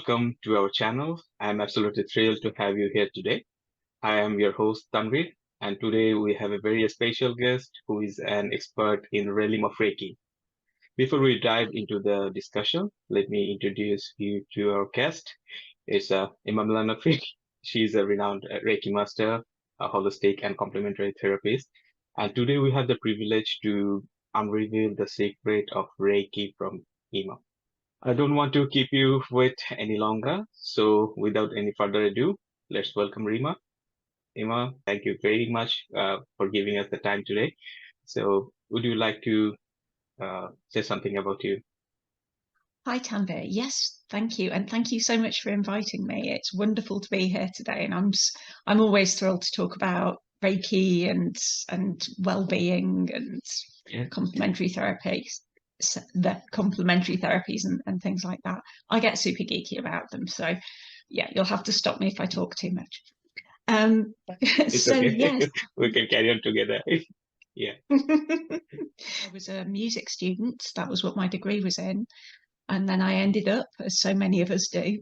welcome to our channel. I'm absolutely thrilled to have you here today. I am your host, Tanvir, and today we have a very special guest who is an expert in realm of Reiki. Before we dive into the discussion, let me introduce you to our guest. It's Imam Lanafri. She's a renowned Reiki master, a holistic and complementary therapist. And today we have the privilege to unreveal the secret of Reiki from Imam. I don't want to keep you wait any longer. So without any further ado, let's welcome Rima. Rima, thank you very much for giving us the time today. So would you like to say something about you? Hi, Tanvir. Yes, thank you. And thank you so much for inviting me. It's wonderful to be here today. And I'm always thrilled to talk about Reiki and well-being and complementary therapies, the complementary therapies and things like that. I get super geeky about them. So yeah, you'll have to stop me if I talk too much. It's So okay. yes. We can carry on together. Yeah. I was a music student. That was what my degree was in. And then I ended up, as so many of us do,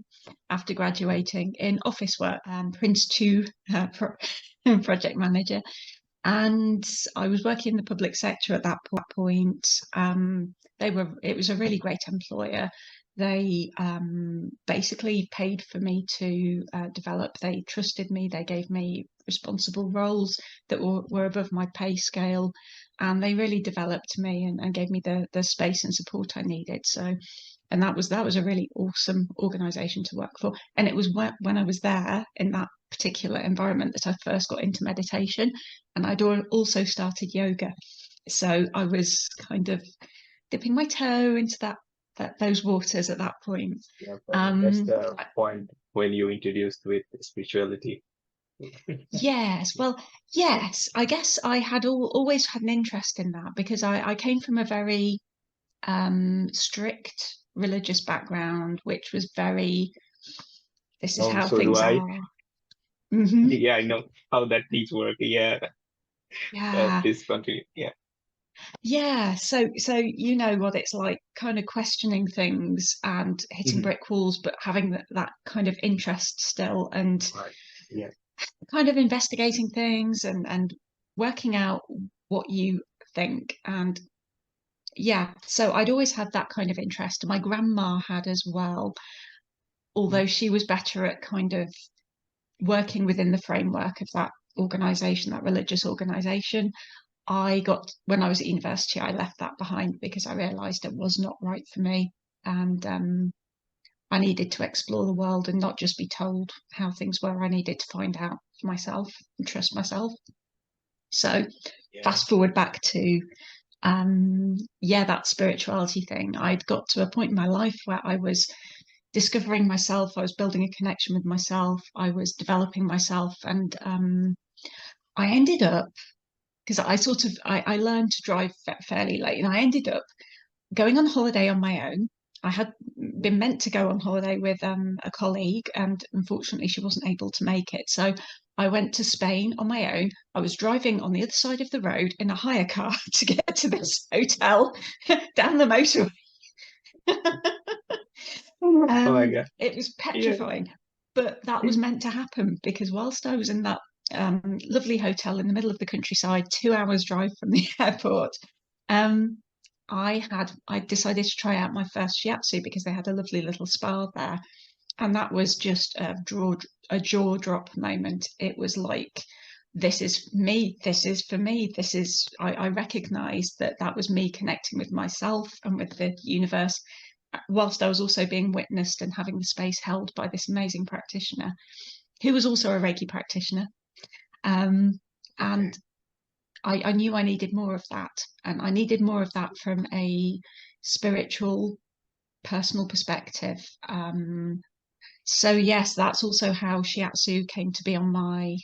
after graduating, in office work, Prince 2 project manager. And I was working in the public sector at that point. It was a really great employer. They basically paid for me to develop. They trusted me. They gave me responsible roles that were above my pay scale. And they really developed me and gave me the space and support I needed. And that was a really awesome organization to work for. And it was when I was there in that particular environment that I first got into meditation, and I'd also started yoga. So I was kind of dipping my toe into those waters at that point. Yeah, that's the point when you introduced with spirituality. Yes, well, yes, I guess I had always had an interest in that because I came from a very strict religious background, which was very, this is how So do things I. are. Mm-hmm. Yeah, I know how that things work. Yeah. Yeah. Please continue. Yeah. Yeah. So you know what it's like, kind of questioning things and hitting Mhm. brick walls, but having that kind of interest still and Right. Yeah. kind of investigating things and working out what you think. And yeah, so I'd always had that kind of interest. My grandma had as well, although she was better at kind of working within the framework of that organization, that religious organization. When I was at university, I left that behind because I realized it was not right for me. And I needed to explore the world and not just be told how things were. I needed to find out for myself and trust myself. So fast forward back to that spirituality thing. I'd got to a point in my life where I was discovering myself. I was building a connection with myself. I was developing myself, and I ended up, because I learned to drive fairly late, and I ended up going on holiday on my own. I had been meant to go on holiday with a colleague, and unfortunately she wasn't able to make it. So I went to Spain on my own. I was driving on the other side of the road in a hire car to get to this hotel down the motorway. Oh my God. It was petrifying, but that was meant to happen because whilst I was in that lovely hotel in the middle of the countryside, 2 hours drive from the airport, I decided to try out my first shiatsu because they had a lovely little spa there, and that was just a jaw drop moment. It was like, this is me, this is for me, I recognized that was me connecting with myself and with the universe, whilst I was also being witnessed and having the space held by this amazing practitioner who was also a Reiki practitioner. And I knew I needed more of that. And I needed more of that from a spiritual, personal perspective. So yes, that's also how shiatsu came to be on my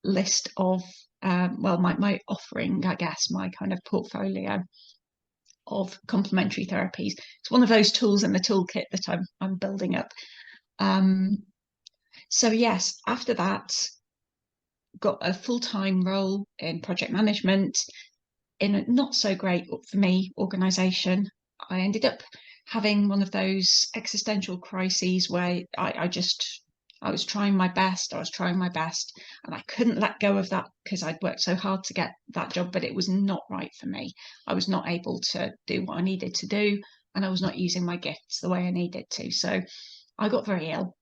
list of, my offering, I guess, my kind of portfolio of complementary therapies. It's one of those tools in the toolkit that I'm building up. So yes, after that, got a full-time role in project management in a not so great for me organization. I ended up having one of those existential crises where I was trying my best, and I couldn't let go of that because I'd worked so hard to get that job, but it was not right for me. I was not able to do what I needed to do, and I was not using my gifts the way I needed to. So I got very ill.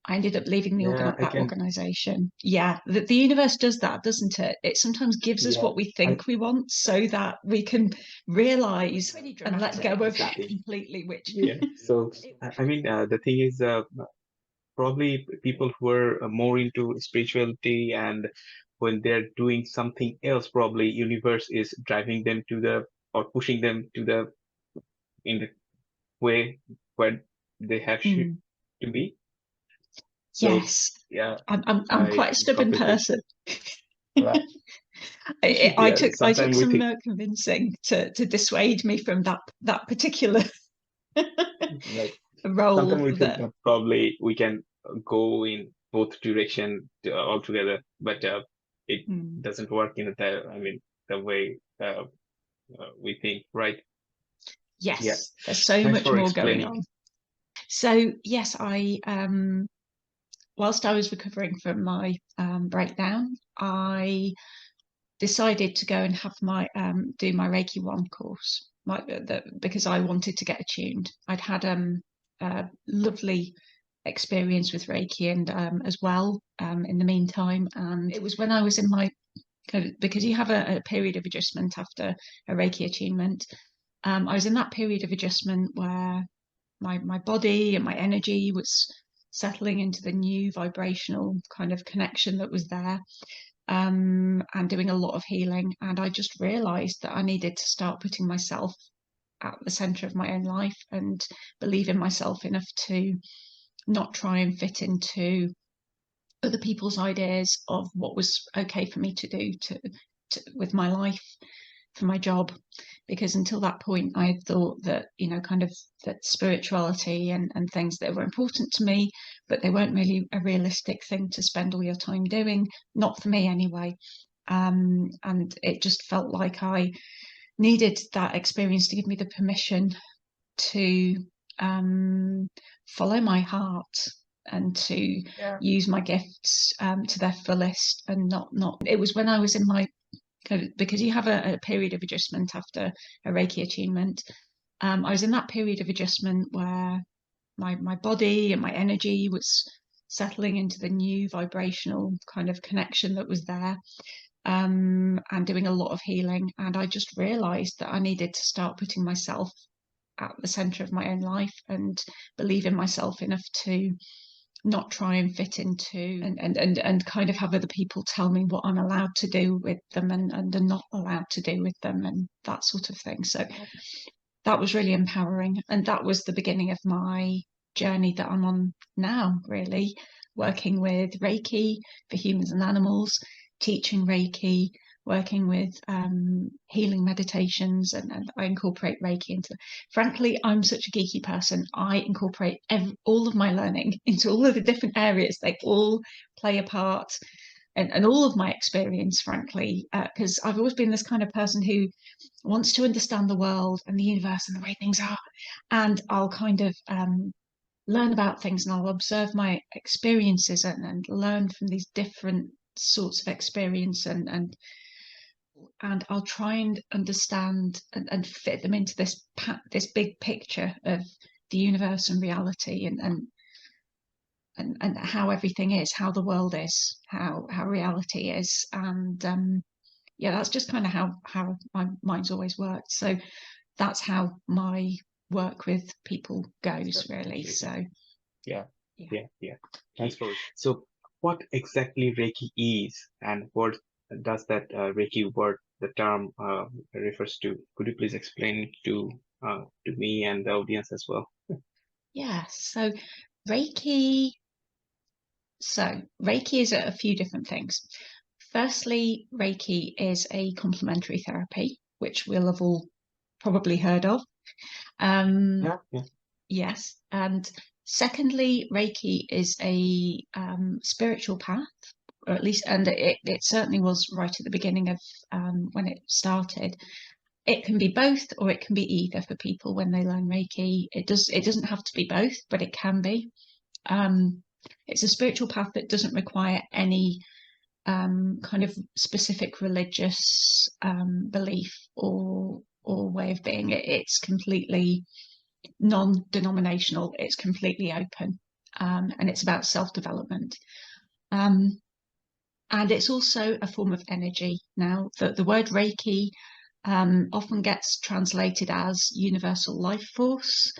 I ended up leaving that organization. Yeah, the universe does that, doesn't it? It sometimes gives us what we think we want so that we can realize and let go of it completely, which... Yeah. So, I mean, the thing is, probably people who are more into spirituality, and when they're doing something else, probably universe is driving them to the, or pushing them to the, in the way where they have to be. So, Yes. yeah, I'm quite a stubborn person. Right. I took some convincing to dissuade me from that particular Right. role. Sometimes we think that probably we can go in both direction altogether, but it doesn't work in the way we think, right? Yes, Yeah. there's so much more going on. So yes, whilst I was recovering from my breakdown, I decided to go and have my do my Reiki 1 course, because I wanted to get attuned. I'd had a lovely experience with Reiki and as well in the meantime, and it was when I was in my, because you have a period of adjustment after a Reiki attunement. I was in that period of adjustment where my body and my energy was settling into the new vibrational kind of connection that was there, and doing a lot of healing. And I just realized that I needed to start putting myself at the center of my own life and believe in myself enough to not try and fit into other people's ideas of what was okay for me to do with my life, for my job. Because until that point I had thought that, kind of that spirituality and things that were important to me, but they weren't really a realistic thing to spend all your time doing, not for me anyway. And it just felt like I needed that experience to give me the permission to follow my heart and to use my gifts to their fullest, and not it was when I was in my, because you have a period of adjustment after a Reiki attunement. I was in that period of adjustment where my body and my energy was settling into the new vibrational kind of connection that was there, and doing a lot of healing. And I just realized that I needed to start putting myself at the center of my own life and believe in myself enough to not try and fit into and kind of have other people tell me what I'm allowed to do with them and not allowed to do with them, and that sort of thing. So that was really empowering, and that was the beginning of my journey that I'm on now, really, working with Reiki for humans and animals, teaching Reiki, working with healing meditations, and I incorporate Reiki into. Frankly, I'm such a geeky person. I incorporate all of my learning into all of the different areas. They all play a part, and all of my experience, frankly, because I've always been this kind of person who wants to understand the world and the universe and the way things are, and I'll kind of learn about things, and I'll observe my experiences and learn from these different sorts of experience, and I'll try and understand and fit them into this big picture of the universe and reality, and how everything is, how the world is, how reality is. And that's just kind of how my mind's always worked. So that's how my work with people goes, really. So yeah. Thanks for it. So what exactly Reiki is, and what does that Reiki word, the term, refers to? Could you please explain it to me and the audience as well? Yeah. So Reiki is a few different things. Firstly, Reiki is a complementary therapy, which we'll have all probably heard of. Yes. And secondly, Reiki is a spiritual path, or at least, and it certainly was right at the beginning of when it started. it can be both, or it can be either for people when they learn Reiki. It doesn't have to be both, but it can be. It's a spiritual path that doesn't require any kind of specific religious belief or way of being. It's completely non-denominational. It's completely open, and it's about self-development. And it's also a form of energy. Now, the word Reiki often gets translated as universal life force,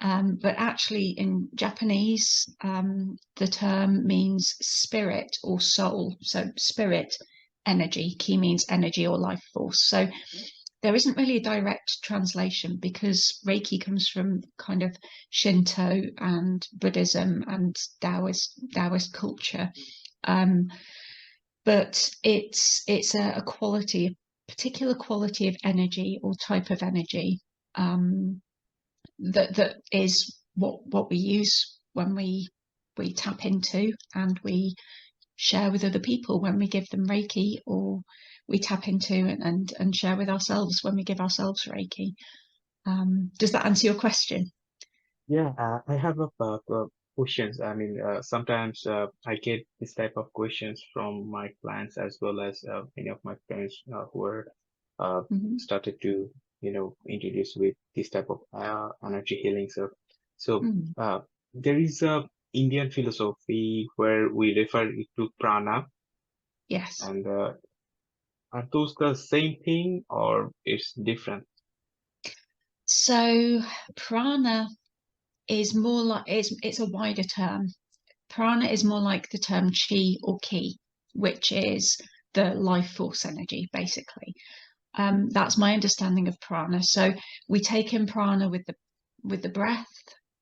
but actually in Japanese, the term means spirit or soul. So spirit, energy, ki means energy or life force. So there isn't really a direct translation because Reiki comes from kind of Shinto and Buddhism and Taoist culture. But it's a quality, a particular quality of energy or type of energy that is what we use when we tap into and we share with other people when we give them Reiki, or we tap into and share with ourselves when we give ourselves Reiki. Does that answer your question? Yeah, I have questions. I mean, sometimes I get this type of questions from my clients as well as many of my friends who are Mm-hmm. started to, introduce with this type of energy healing stuff. So Mm. there is a Indian philosophy where we refer it to prana, Yes. and are those the same thing or it's different? So prana is more like it's a wider term. Prana is more like the term chi or ki, which is the life force energy, basically. That's my understanding of prana. So we take in prana with the breath,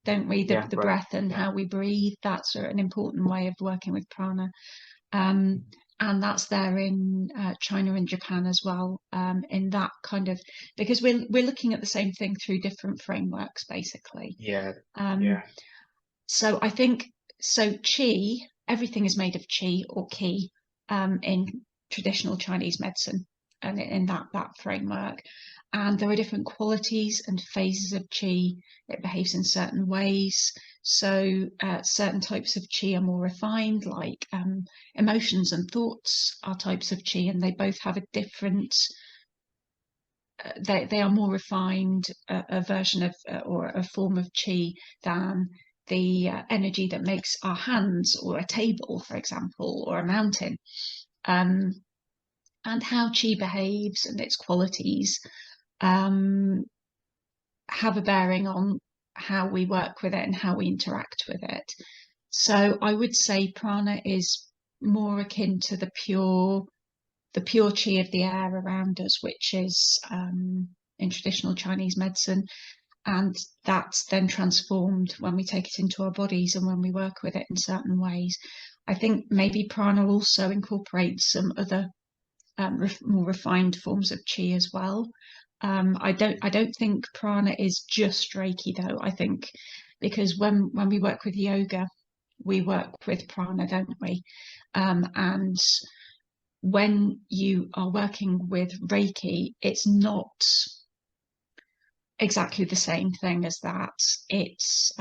don't we? Yeah, The right. breath and Yeah, how we breathe. That's an important way of working with prana. Um, and that's there in China and Japan as well. In that kind of, because we're looking at the same thing through different frameworks, basically. yeah, Um, yeah, so I think so. Qi, everything is made of qi or ki in traditional Chinese medicine, and in that framework. And there are different qualities and phases of qi. It behaves in certain ways. So certain types of qi are more refined, like emotions and thoughts are types of qi, and they both have a different. They are more refined a version of or a form of qi than the energy that makes our hands or a table, for example, or a mountain. Um, and how qi behaves and its qualities um, have a bearing on how we work with it and how we interact with it. So I would say prana is more akin to the pure chi of the air around us, which is in traditional Chinese medicine. And that's then transformed when we take it into our bodies and when we work with it in certain ways. I think maybe prana also incorporates some other more refined forms of chi as well. I don't think prana is just Reiki though. I think because when we work with yoga, we work with prana, don't we? And when you are working with Reiki, it's not exactly the same thing as that. It's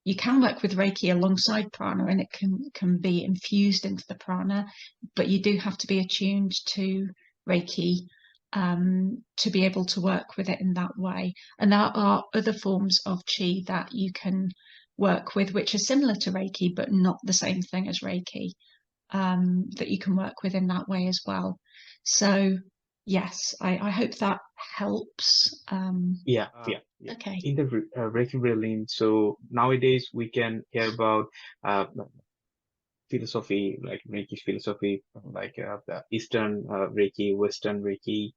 you can work with Reiki alongside prana, and it can be infused into the prana, but you do have to be attuned to Reiki to be able to work with it in that way. And there are other forms of chi that you can work with, which are similar to Reiki, but not the same thing as Reiki, that you can work with in that way as well. So yes, I hope that helps. yeah. Okay. In the Reiki realm, so nowadays we can hear about uh, philosophy, like Reiki philosophy, like the Eastern Reiki, Western Reiki.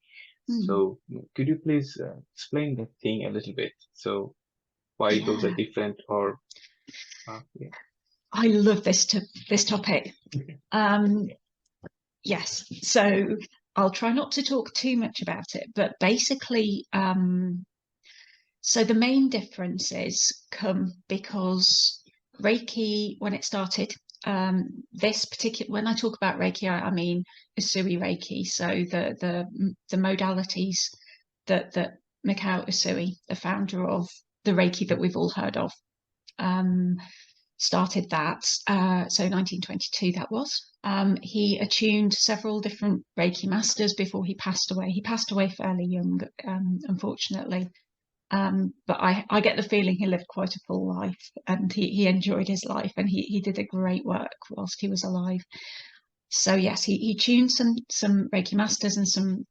Hmm. So could you please explain that thing a little bit? So why those are Yeah, different, or yeah. I love this topic. Um, Yeah. yes, so I'll try not to talk too much about it, but basically, so the main differences come because Reiki, when it started, this particular when I talk about Reiki, I mean Usui Reiki, so the modalities that Mikao Usui, the founder of the Reiki that we've all heard of, started that. So 1922 that was. He attuned several different Reiki masters before he passed away. He passed away fairly young, unfortunately. But I get the feeling he lived quite a full life, and he enjoyed his life, and he did a great work whilst he was alive. So yes, he tuned some Reiki masters and some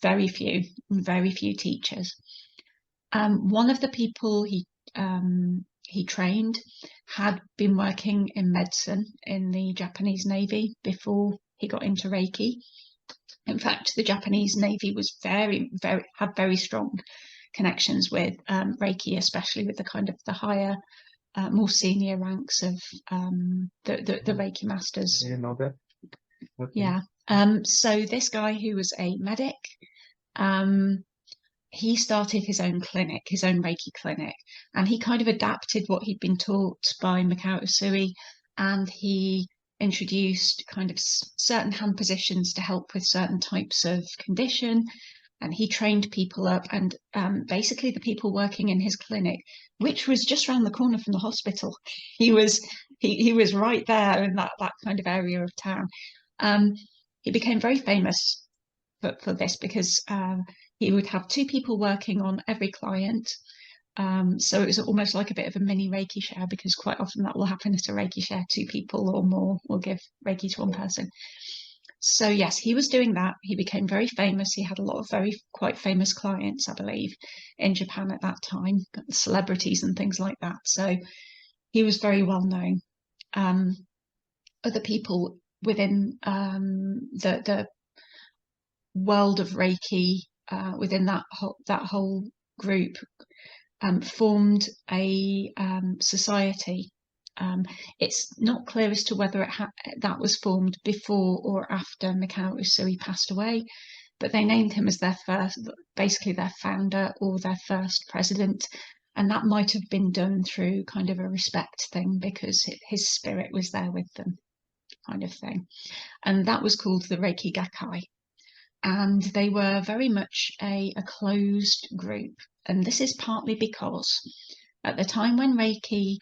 very few teachers. One of the people he trained had been working in medicine in the Japanese Navy before he got into Reiki. In fact, the Japanese Navy was had very strong connections with Reiki, especially with the kind of the higher, more senior ranks of the Reiki masters. I didn't know that. Okay. Yeah. So this guy who was a medic, he started his own clinic, his own Reiki clinic, and he kind of adapted what he'd been taught by Mikao Usui, and he introduced kind of certain hand positions to help with certain types of condition. And he trained people up, and basically the people working in his clinic, which was just around the corner from the hospital, he was right there in that kind of area of town. He became very famous for this because he would have two people working on every client. So it was almost like a bit of a mini Reiki share, because quite often that will happen at a Reiki share. Two people or more will give Reiki to one person. So yes, he was doing that. He became very famous. He had a lot of quite famous clients, I believe, in Japan at that time, celebrities and things like that. So he was very well known. Other people within the world of Reiki, within that whole group, formed a society. It's not clear as to whether that was formed before or after Mikao Usui passed away, but they named him as basically their founder or their first president, and that might have been done through kind of a respect thing, because his spirit was there with them, kind of thing. And that was called the Reiki Gakkai. And they were very much a closed group. And this is partly because at the time when Reiki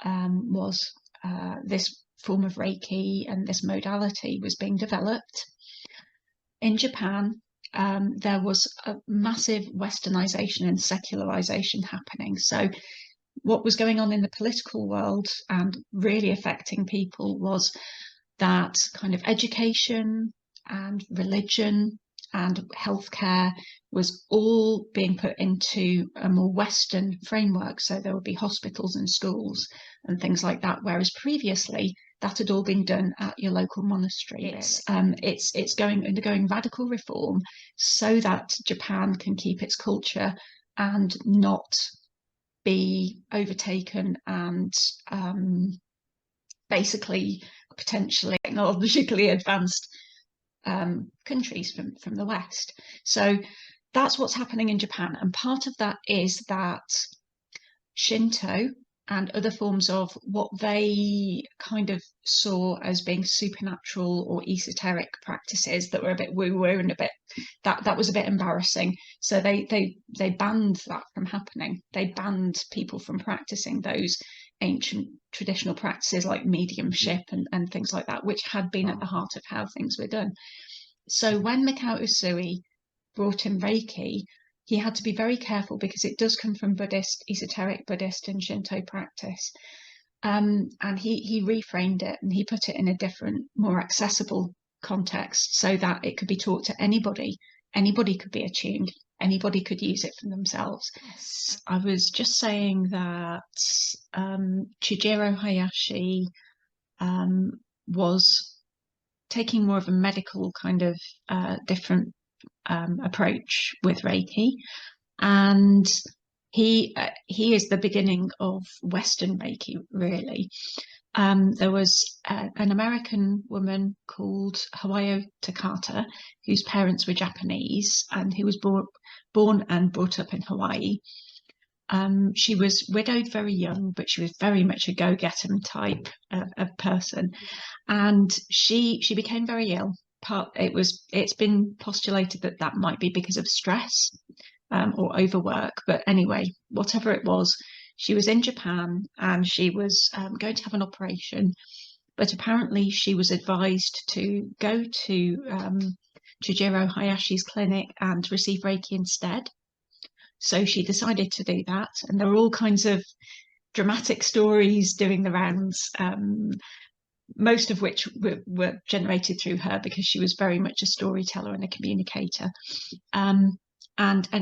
was this form of Reiki and this modality was being developed in Japan, there was a massive westernization and secularization happening. So what was going on in the political world and really affecting people was that kind of education and religion and healthcare was all being put into a more Western framework. So there would be hospitals and schools and things like that, whereas previously that had all been done at your local monastery. It's undergoing radical reform so that Japan can keep its culture and not be overtaken and basically potentially technologically advanced countries from the West. So that's what's happening in Japan. And part of that is that Shinto and other forms of what they kind of saw as being supernatural or esoteric practices that were a bit woo-woo and a bit that was a bit embarrassing. So they banned that from happening. They banned people from practicing those ancient traditional practices like mediumship and things like that, which had been at the heart of how things were done. So when Mikao Usui brought in Reiki, he had to be very careful because it does come from esoteric Buddhist and Shinto practice. And he reframed it and he put it in a different, more accessible context so that it could be taught to anybody. Anybody could be attuned. Anybody could use it for themselves. Yes. I was just saying that Chujiro Hayashi was taking more of a medical kind of different approach with Reiki, and he is the beginning of Western Reiki, really. There was an American woman called Hawayo Takata, whose parents were Japanese and who was born and brought up in Hawaii. She was widowed very young, but she was very much a go-getter type of person, and she became very ill. It's been postulated that might be because of stress, or overwork. But anyway, whatever it was, she was in Japan and she was going to have an operation. But apparently she was advised to go to Chijiro Hayashi's clinic and receive Reiki instead. So she decided to do that. And there were all kinds of dramatic stories doing the rounds, most of which were generated through her because she was very much a storyteller and a communicator. And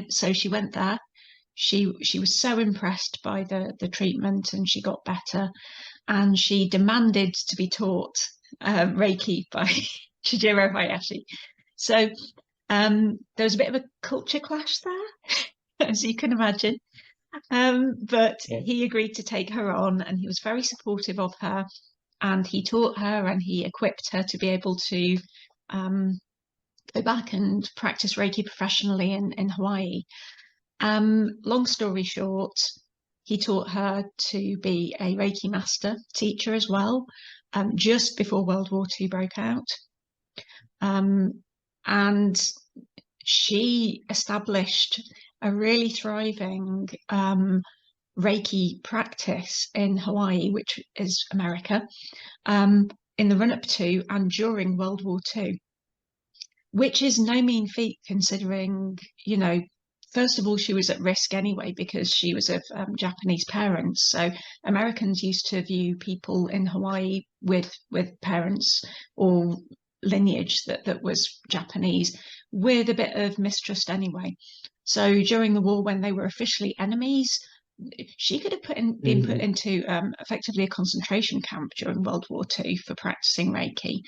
so she went there. She was so impressed by the treatment, and she got better. And she demanded to be taught Reiki by Chijiro Hayashi. So there was a bit of a culture clash there, as you can imagine. But he agreed to take her on, and he was very supportive of her. And he taught her and he equipped her to be able to go back and practice Reiki professionally in Hawaii. Long story short, he taught her to be a Reiki master teacher as well, just before World War II broke out. And she established a really thriving Reiki practice in Hawaii, which is America, in the run-up to and during World War II, which is no mean feat considering, you know, first of all, she was at risk anyway because she was of Japanese parents. So Americans used to view people in Hawaii with parents or lineage that was Japanese with a bit of mistrust anyway. So during the war, when they were officially enemies, she could have been put into effectively a concentration camp during World War II for practicing Reiki.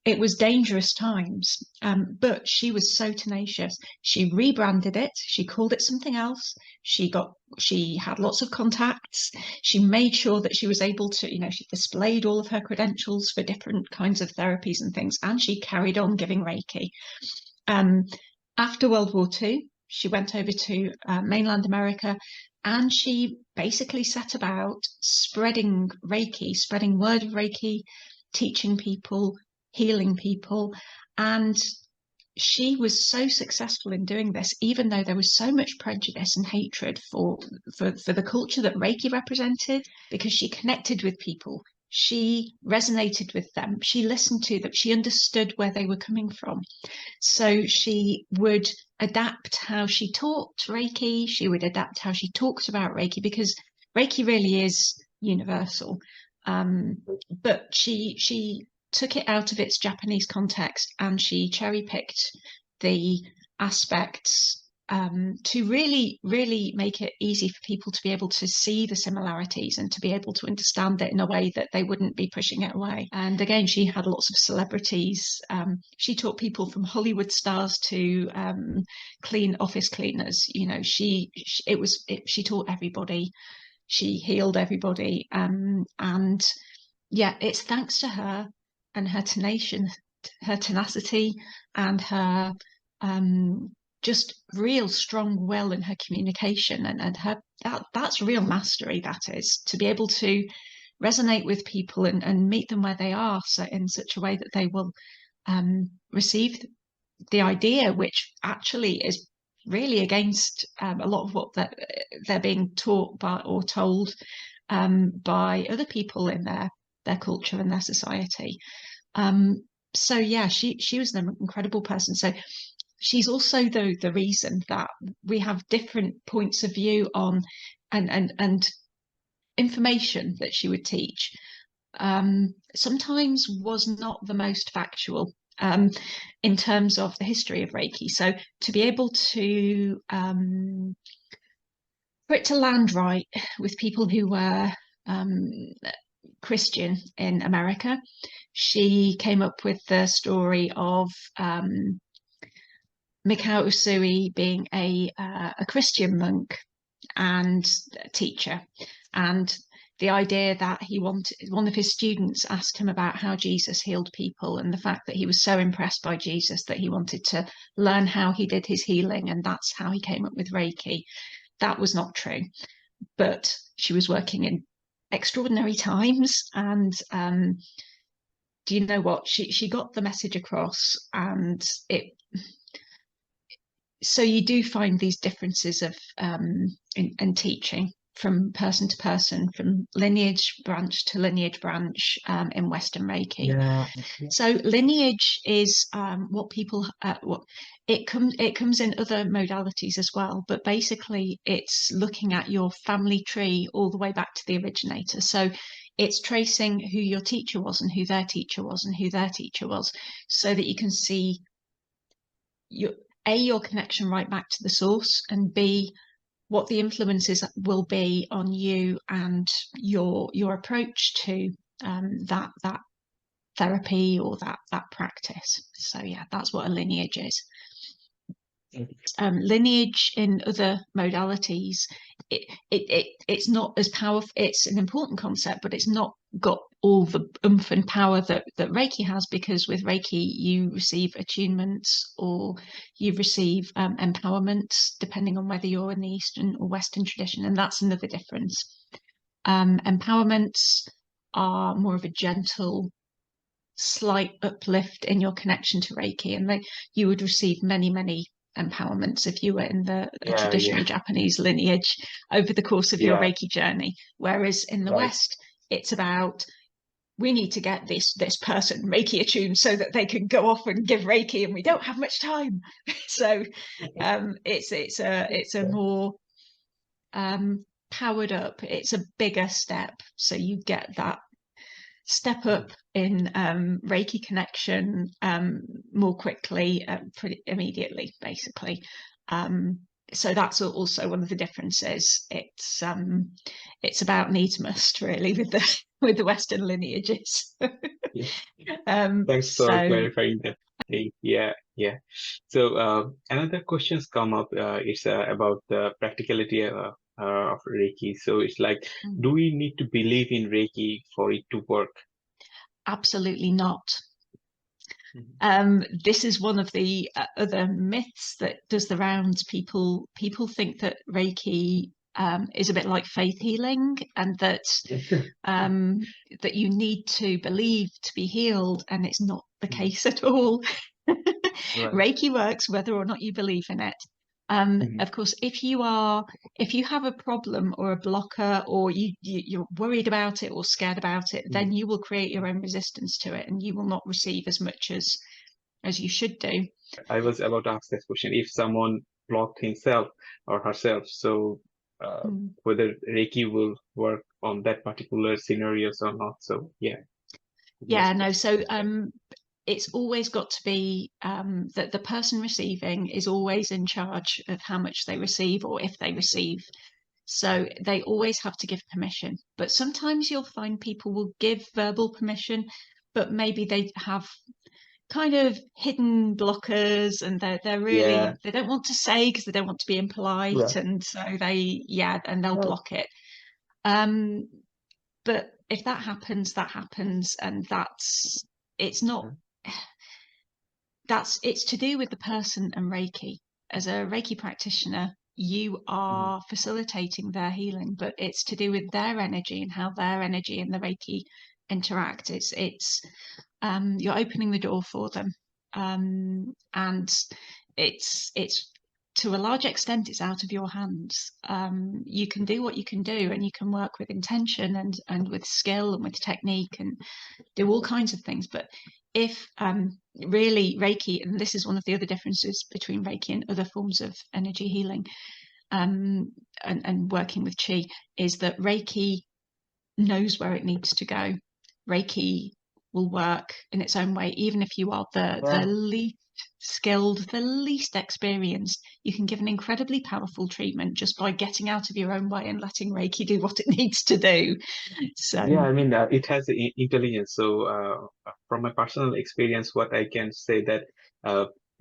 It was dangerous times, but she was so tenacious. She rebranded it. She called it something else. She had lots of contacts. She made sure that she was able to, you know, she displayed all of her credentials for different kinds of therapies and things, and she carried on giving Reiki. After World War II, she went over to mainland America, and she basically set about spreading Reiki, spreading word of Reiki, teaching people, healing people. And she was so successful in doing this, even though there was so much prejudice and hatred for the culture that Reiki represented, because she connected with people. She resonated with them. She listened to them. She understood where they were coming from. So she would adapt how she taught Reiki. She would adapt how she talks about Reiki, because Reiki really is universal. But she took it out of its Japanese context and she cherry-picked the aspects to really, really make it easy for people to be able to see the similarities and to be able to understand it in a way that they wouldn't be pushing it away. And again, she had lots of celebrities. She taught people from Hollywood stars to office cleaners. You know, she taught everybody. She healed everybody. And yeah, it's thanks to her and her tenacity and her just real strong will in her communication and her that's real mastery. That is, to be able to resonate with people and meet them where they are, so in such a way that they will receive the idea, which actually is really against a lot of what they're being taught by or told by other people in their culture and their society. So yeah, she was an incredible person. So she's also the reason that we have different points of view on and information that she would teach sometimes was not the most factual in terms of the history of Reiki. So to be able to for it to land right with people who were Christian in America, she came up with the story of Mikao Usui being a Christian monk and teacher, and the idea that one of his students asked him about how Jesus healed people, and the fact that he was so impressed by Jesus that he wanted to learn how he did his healing, and that's how he came up with Reiki. That was not true, but she was working in extraordinary times, and do you know what, she got the message across, and so you do find these differences of in teaching from person to person, from lineage branch to lineage branch in Western Reiki. Yeah. So lineage is what people what it comes in other modalities as well, but basically it's looking at your family tree all the way back to the originator. So it's tracing who your teacher was and who their teacher was and who their teacher was, so that you can see your connection right back to the source, and B, what the influences will be on you and your approach to that therapy or that practice. So yeah, that's what a lineage is. Lineage in other modalities, it's not as powerful. It's an important concept, but it's not got all the oomph and power that Reiki has, because with Reiki you receive attunements or you receive empowerments, depending on whether you're in the Eastern or Western tradition, and that's another difference. Empowerments are more of a gentle, slight uplift in your connection to Reiki, and you would receive many empowerments if you were in a traditional Japanese lineage over the course of your Reiki journey. Whereas in the West, it's about, we need to get this person Reiki attuned so that they can go off and give Reiki, and we don't have much time. So it's a more powered up, it's a bigger step, so you get that step up in Reiki connection more quickly, pretty immediately, basically. So that's also one of the differences. It's about needs must, really, with the Western lineages. Thanks for clarifying that thing. Yeah. So another questions come up. It's about the practicality of Reiki. So it's like, do we need to believe in Reiki for it to work? Absolutely not. This is one of the other myths that does the rounds. People think that Reiki is a bit like faith healing, and that that you need to believe to be healed, and it's not the case at all. Reiki works whether or not you believe in it. Of course, if you have a problem or a blocker, or you're worried about it or scared about it, then you will create your own resistance to it, and you will not receive as much as you should do. I was about to ask this question. If someone blocked himself or herself, so whether Reiki will work on that particular scenarios or not. So no. So it's always got to be that the person receiving is always in charge of how much they receive, or if they receive. So they always have to give permission. But sometimes you'll find people will give verbal permission, but maybe they have kind of hidden blockers, and they're really they don't want to say, because they don't want to be impolite, and so and they'll block it. But if that happens, and it's to do with the person and Reiki. As a Reiki practitioner, you are facilitating their healing, but it's to do with their energy and how their energy and the Reiki interact. It's you're opening the door for them, and it's to a large extent it's out of your hands. You can do what you can do, and you can work with intention and with skill and with technique and do all kinds of things. But if really Reiki, and this is one of the other differences between Reiki and other forms of energy healing and working with Chi, is that Reiki knows where it needs to go. Reiki will work in its own way, even if you are the least skilled, the least experienced. You can give an incredibly powerful treatment just by getting out of your own way and letting Reiki do what it needs to do. So I mean, it has intelligence. So from my personal experience, what I can say that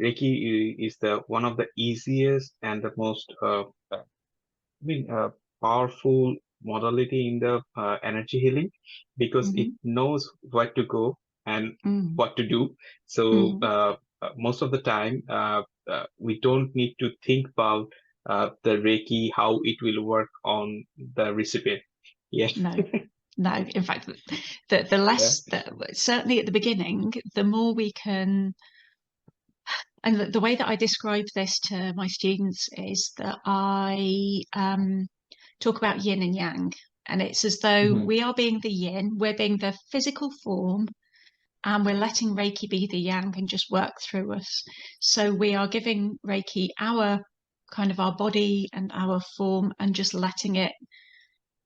Reiki is the one of the easiest and the most powerful modality in the energy healing, because it knows where to go and what to do. So most of the time, we don't need to think about the Reiki, how it will work on the recipient. No. In fact, the less certainly at the beginning, the more we can And the way that I describe this to my students is that I talk about yin and yang. And it's as though Mhm. we are being the yin, we're being the physical form, and we're letting Reiki be the yang and just work through us. So we are giving Reiki our kind of our body and our form and just letting it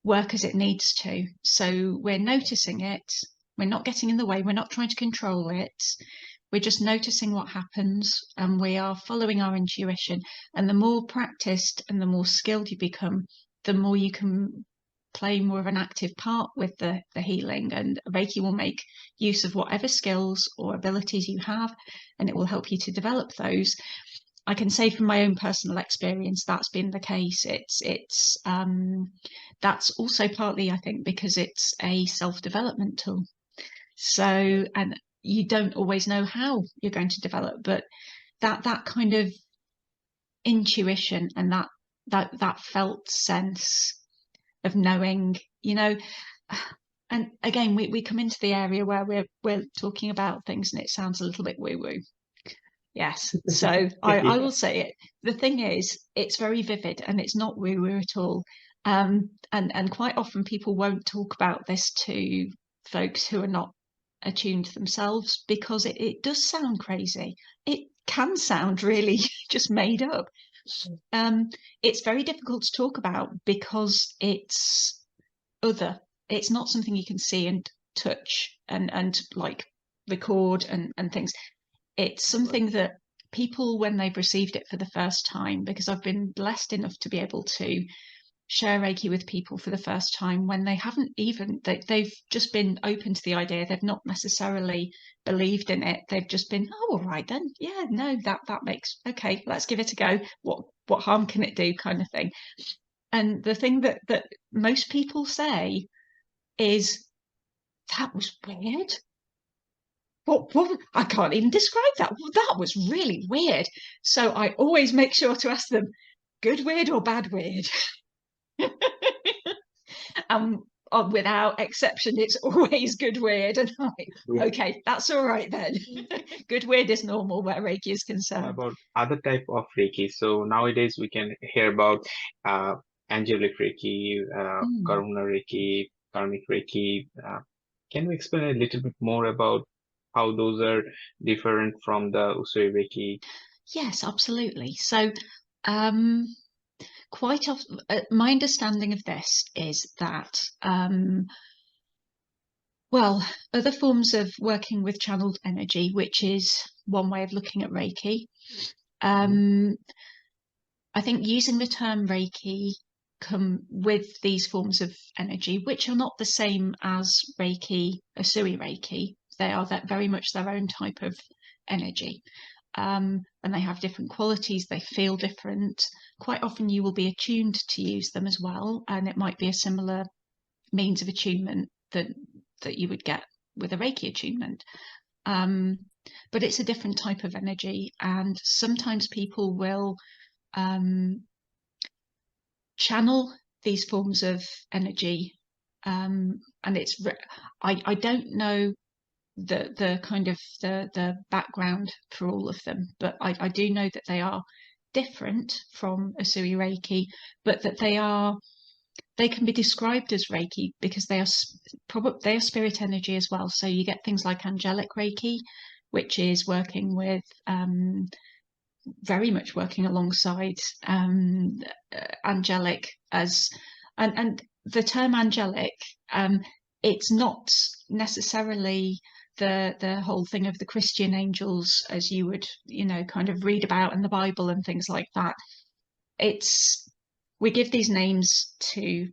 work as it needs to. So we're noticing it, we're not getting in the way, we're not trying to control it. We're just noticing what happens and we are following our intuition. And the more practiced and the more skilled you become, the more you can play more of an active part with the healing. And Reiki will make use of whatever skills or abilities you have, and it will help you to develop those. I can say from my own personal experience that's been the case. It's that's also partly, I think, because it's a self-development tool. So, and you don't always know how you're going to develop, but that kind of intuition and that felt sense of knowing, and again, we come into the area where we're talking about things and it sounds a little bit woo-woo. Yes. So I Yeah. will say it. The thing is, it's very vivid and it's not woo-woo at all. And quite often people won't talk about this to folks who are not attuned themselves because it does sound crazy. It can sound really just made up. It's very difficult to talk about because it's other. It's not something you can see and touch and like record and things. It's something that people, when they've received it for the first time, because I've been blessed enough to be able to share Reiki with people for the first time when they haven't even, they've just been open to the idea. They've not necessarily believed in it. They've just been, oh, all right then. Yeah, no, that makes, okay, let's give it a go. What harm can it do, kind of thing. And the thing that most people say is, that was weird. What I can't even describe that. That was really weird. So I always make sure to ask them, good weird or bad weird? And without exception, it's always good weird. And I'm like, okay, that's all right then. Good weird is normal where Reiki is concerned. About other type of Reiki. So nowadays we can hear about uh, angelic Reiki, Mm. Karuna Reiki, karmic Reiki. Can we explain a little bit more about how those are different from the Usui Reiki? Yes, absolutely. So um, quite often, my understanding of this is that well, other forms of working with channeled energy, which is one way of looking at Reiki. Mhm. I think using the term Reiki come with these forms of energy, which are not the same as Reiki, Usui Reiki. They are that very much their own type of energy. And they have different qualities, they feel different. Quite often you will be attuned to use them as well, and it might be a similar means of attunement that you would get with a Reiki attunement. Um, but it's a different type of energy, and sometimes people will channel these forms of energy. And I don't know the kind of the background for all of them, but I do know that they are different from Usui Reiki, but that they can be described as Reiki because they are spirit energy as well. So you get things like angelic Reiki, which is working with very much working alongside angelic as and the term angelic, it's not necessarily the whole thing of the Christian angels as you would kind of read about in the Bible and things like that. It's we give these names to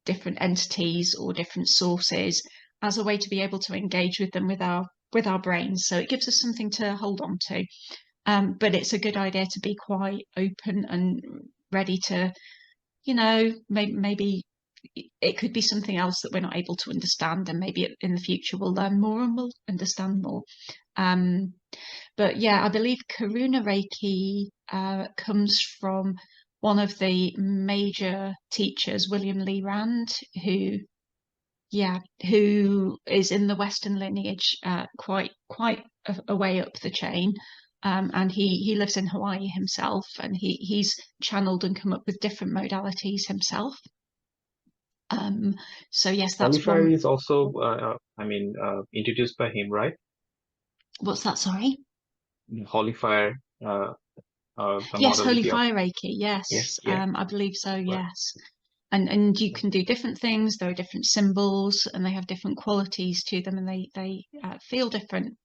different entities or different sources as a way to be able to engage with them with our brains. So it gives us something to hold on to. But it's a good idea to be quite open and ready to, maybe it could be something else that we're not able to understand, and maybe in the future we'll learn more and we'll understand more. Um, but yeah, I believe Karuna Reiki comes from one of the major teachers, William Lee Rand, who is in the Western lineage, quite a way up the chain. and he lives in Hawaii himself, and he's channeled and come up with different modalities himself. So yes, that's Holy Fire one. is also, introduced by him, right? What's that? Sorry. Holy Fire, the Yes, Holy modality of, Fire Reiki. yes, Yes, yeah, I believe so. right. Yes, and you can do different things. There are different symbols, and they have different qualities to them, and they feel different.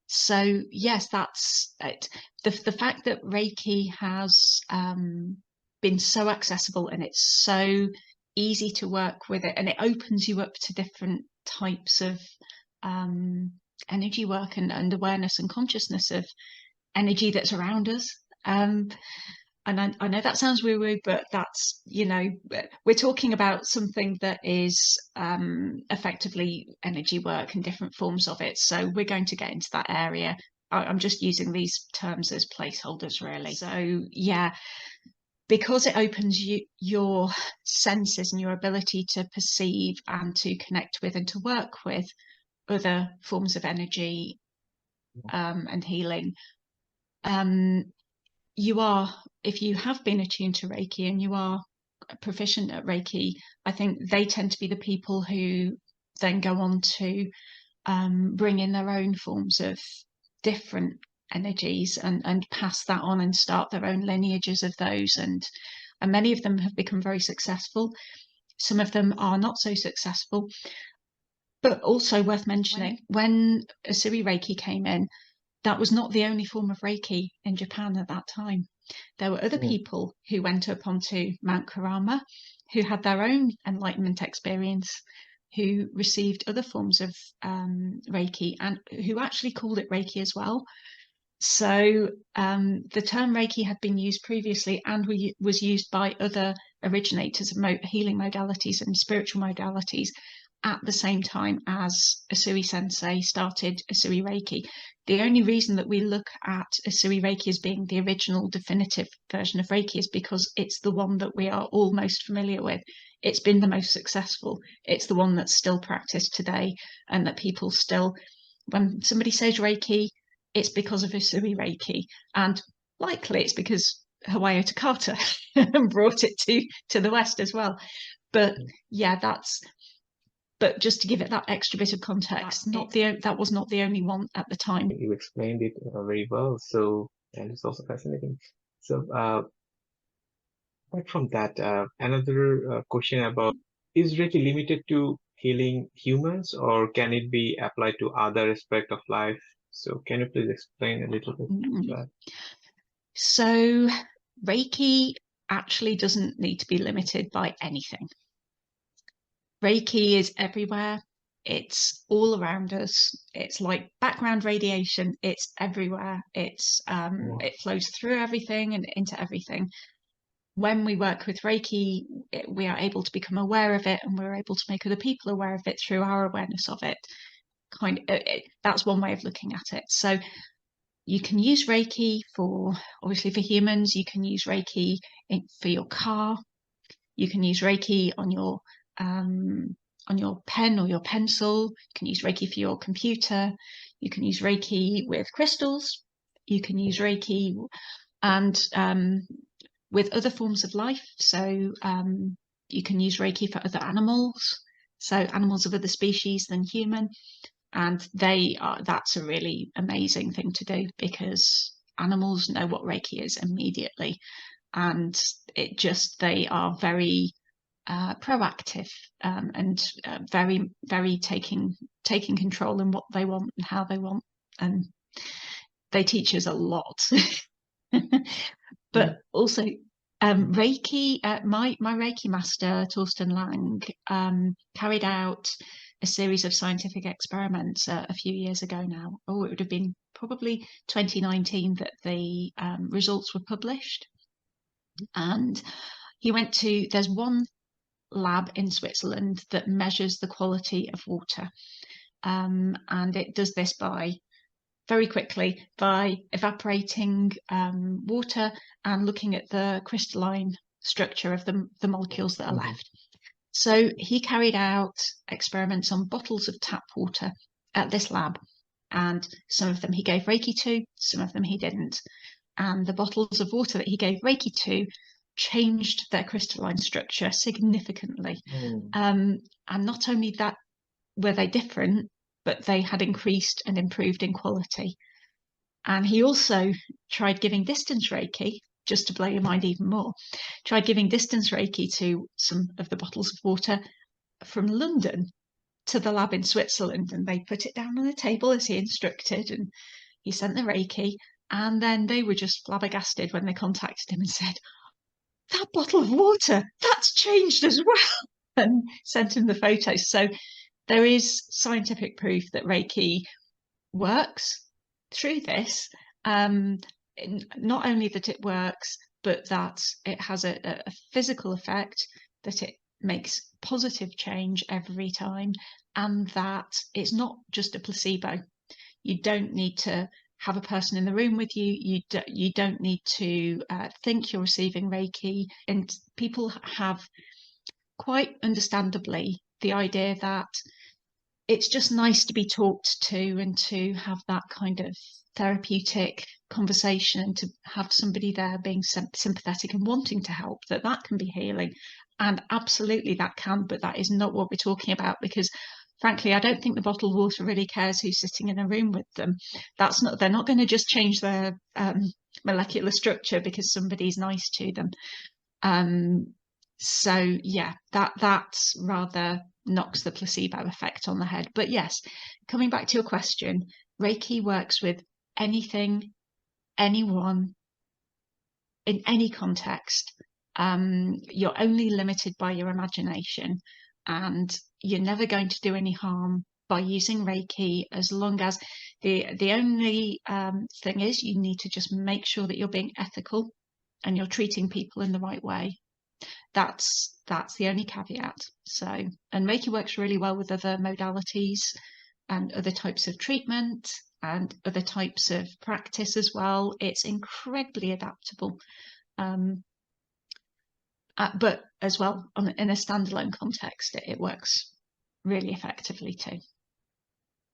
So yes, that's it. The fact that Reiki has been so accessible, and it's so easy to work with it, and it opens you up to different types of energy work and awareness and consciousness of energy that's around us. And I know that sounds woo-woo, but that's, we're talking about something that is effectively energy work and different forms of it. So we're going to get into that area. I'm just using these terms as placeholders, really. So yeah, because it opens your senses and your ability to perceive and to connect with and to work with other forms of energy and healing. You are, if you have been attuned to Reiki and you are proficient at Reiki, I think they tend to be the people who then go on to bring in their own forms of different energies and pass that on and start their own lineages of those. And many of them have become very successful. Some of them are not so successful. But also worth mentioning, when Usui Reiki came in, that was not the only form of Reiki in Japan at that time. There were other people who went up onto Mount Karama who had their own enlightenment experience, who received other forms of Reiki and who actually called it Reiki as well. So the term Reiki had been used previously and was used by other originators of healing modalities and spiritual modalities at the same time as Usui Sensei started Usui Reiki. The only reason that we look at Usui Reiki as being the original definitive version of Reiki is because it's the one that we are all most familiar with. It's been the most successful. It's the one that's still practiced today, and that people still, when somebody says Reiki, it's because of Usui Reiki. And likely it's because Hawaii Takata brought it to the West as well. But yeah, but just to give it that extra bit of context, that was not the only one at the time. You explained it very well, and it's also fascinating. So, apart from that, another question about, is Reiki limited to healing humans, or can it be applied to other aspects of life? So, can you please explain a little bit that? So, Reiki actually doesn't need to be limited by anything. Reiki is everywhere. It's all around us. It's like background radiation. It's everywhere. It flows through everything and into everything. When we work with Reiki, we are able to become aware of it, and we're able to make other people aware of it through our awareness of it. That's one way of looking at it. So you can use Reiki obviously for humans. You can use Reiki for your car. You can use Reiki on your pen or your pencil. You can use Reiki for your computer. You can use Reiki with crystals. You can use Reiki and with other forms of life. So you can use Reiki for other animals. So animals of other species than human. And that's a really amazing thing to do, because animals know what Reiki is immediately. And they are very proactive and very, very taking control in what they want and how they want. And they teach us a lot. But also Reiki, my Reiki master, Torsten Lang, carried out a series of scientific experiments a few years ago now. Oh, it would have been probably 2019 that the results were published. And there's one lab in Switzerland that measures the quality of water. And it does this very quickly by evaporating water and looking at the crystalline structure of the molecules that are left. So he carried out experiments on bottles of tap water at this lab, and some of them he gave Reiki to, some of them he didn't. And the bottles of water that he gave Reiki to changed their crystalline structure significantly. And not only that were they different, but they had increased and improved in quality. And he also tried giving distance Reiki, just to blow your mind even more, tried giving distance Reiki to some of the bottles of water from London to the lab in Switzerland. And they put it down on the table as he instructed, and he sent the Reiki. And then they were just flabbergasted when they contacted him and said, that bottle of water, that's changed as well, and sent him the photos. So there is scientific proof that Reiki works through this. Not only that it works, but that it has a physical effect, that it makes positive change every time, and that it's not just a placebo. You don't need to have a person in the room with you. You don't need to think you're receiving Reiki. And people have, quite understandably, the idea that it's just nice to be talked to and to have that kind of therapeutic conversation, and to have somebody there being sympathetic and wanting to help, that can be healing. And absolutely that can, but that is not what we're talking about, because frankly, I don't think the bottled water really cares who's sitting in a room with them. They're not going to just change their molecular structure because somebody's nice to them. So yeah, that rather knocks the placebo effect on the head. But yes, coming back to your question, Reiki works with anything, anyone, in any context. You're only limited by your imagination, and you're never going to do any harm by using Reiki, as long as the only thing is, you need to just make sure that you're being ethical and you're treating people in the right way. That's the only caveat. So, and Reiki works really well with other modalities and other types of treatment and other types of practice as well. It's incredibly adaptable. But as well, in a standalone context, it works really effectively too.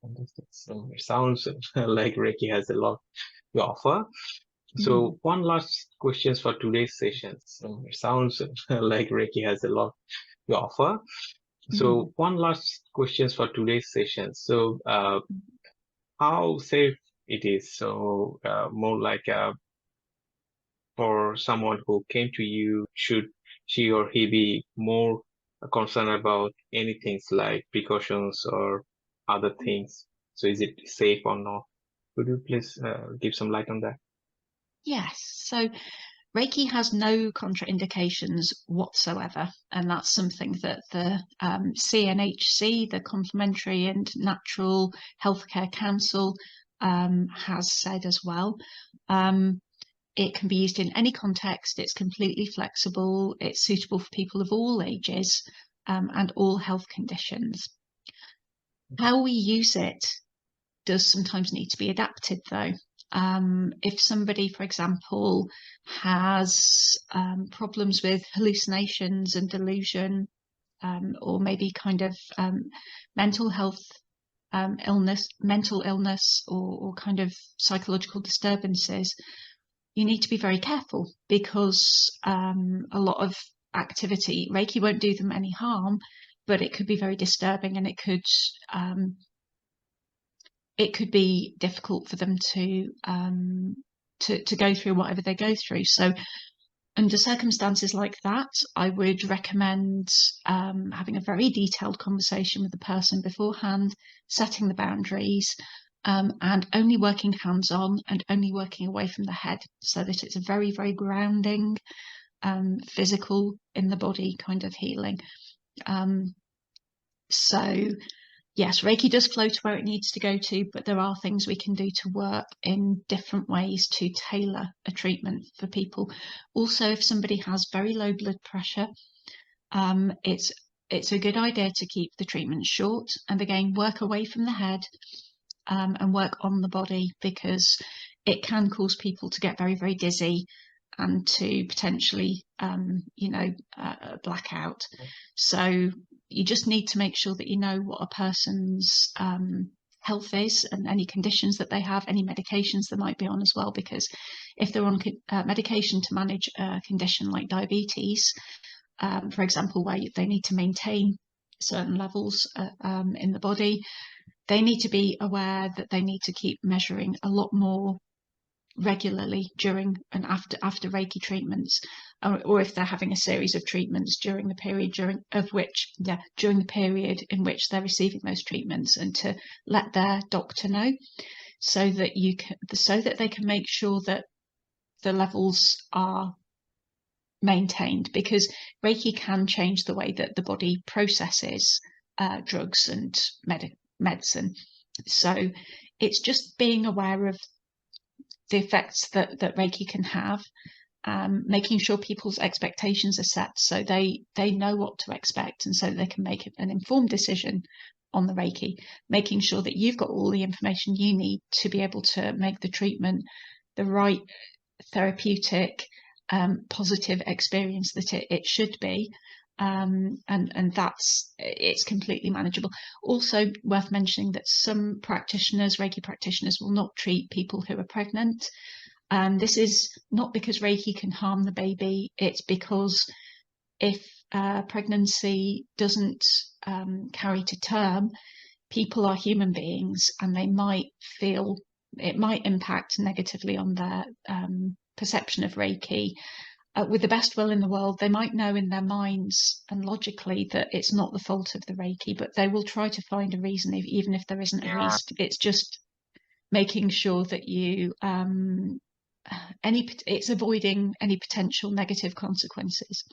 Fantastic. So it sounds like Reiki has a lot to offer. So one last questions for today's session. So it sounds like Reiki has a lot to offer. So one last questions for today's session. So how safe it is? So more like for someone who came to you, should she or he be more concerned about any things like precautions or other things? So is it safe or not? Could you please give some light on that? Yes. So Reiki has no contraindications whatsoever, and that's something that the CNHC, the Complementary and Natural Healthcare Council, has said as well. It can be used in any context. It's completely flexible. It's suitable for people of all ages and all health conditions. How we use it does sometimes need to be adapted, though. If somebody, for example, has problems with hallucinations and delusion, or maybe kind of mental health mental illness, or kind of psychological disturbances, you need to be very careful, because a lot of activity, Reiki won't do them any harm, but it could be very disturbing, and it could be difficult for them to go through whatever they go through. So under circumstances like that, I would recommend having a very detailed conversation with the person beforehand, setting the boundaries, and only working hands-on and only working away from the head, so that it's a very, very grounding, physical, in the body kind of healing. So yes, Reiki does flow to where it needs to go to, but there are things we can do to work in different ways to tailor a treatment for people. Also, if somebody has very low blood pressure, it's a good idea to keep the treatment short, and again, work away from the head, and work on the body, because it can cause people to get very, very dizzy and to potentially, black out. So you just need to make sure that you know what a person's health is and any conditions that they have, any medications they might be on as well, because if they're on medication to manage a condition like diabetes, for example, where they need to maintain certain levels in the body, they need to be aware that they need to keep measuring a lot more regularly during and after Reiki treatments, or if they're having a series of treatments during the period during the period in which they're receiving those treatments, and to let their doctor know, so that they can make sure that the levels are maintained, because Reiki can change the way that the body processes drugs and medicine. So it's just being aware of the effects that Reiki can have, making sure people's expectations are set so they know what to expect, and so they can make an informed decision on the Reiki, making sure that you've got all the information you need to be able to make the treatment the right therapeutic, positive experience that it should be. And it's completely manageable. Also worth mentioning that some Reiki practitioners will not treat people who are pregnant. This is not because Reiki can harm the baby, it's because if pregnancy doesn't carry to term, people are human beings, and they might feel it might impact negatively on their perception of Reiki. With the best will in the world, they might know in their minds and logically that it's not the fault of the Reiki, but they will try to find a reason, even if there isn't a reason. It's just making sure that it's avoiding any potential negative consequences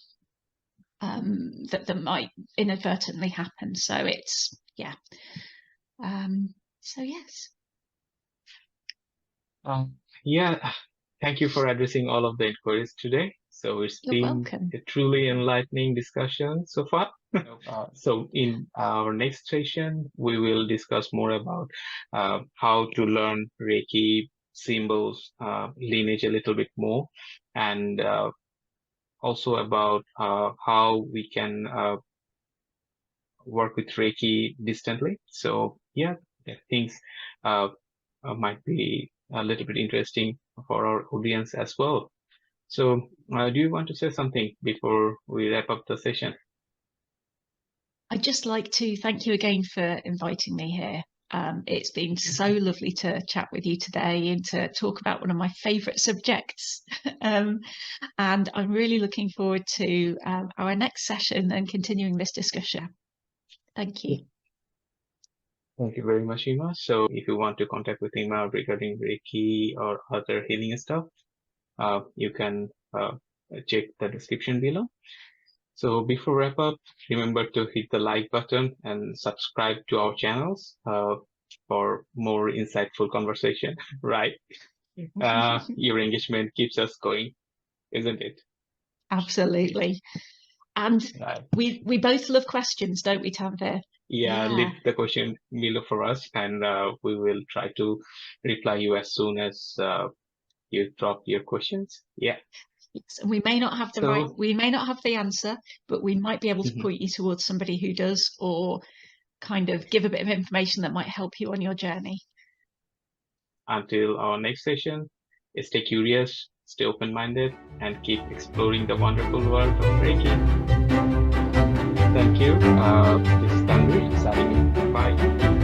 that might inadvertently happen. So it's so yes. Thank you for addressing all of the inquiries today. So it's You're been welcome. a truly enlightening discussion so far. So in our next session, we will discuss more about how to learn Reiki symbols, lineage a little bit more, and also about how we can work with Reiki distantly. So things might be a little bit interesting for our audience as well. So do you want to say something before we wrap up the session? I'd just like to thank you again for inviting me here. It's been so lovely to chat with you today and to talk about one of my favourite subjects. And I'm really looking forward to our next session and continuing this discussion. Thank you. Thank you very much, Ima. So if you want to contact with Ima regarding Reiki or other healing stuff, you can check the description below. So before wrap up, remember to hit the like button and subscribe to our channels for more insightful conversation, right? Your engagement keeps us going, isn't it? Absolutely. And we both love questions, don't we, Tanvir? Yeah, leave the question below for us, and we will try to reply you as soon as you drop your questions. Yeah. Yes, we may not have we may not have the answer, but we might be able to point you towards somebody who does, or kind of give a bit of information that might help you on your journey. Until our next session, stay curious, stay open-minded, and keep exploring the wonderful world of Reiki. Thank you. This is Tanvir signing in. Bye.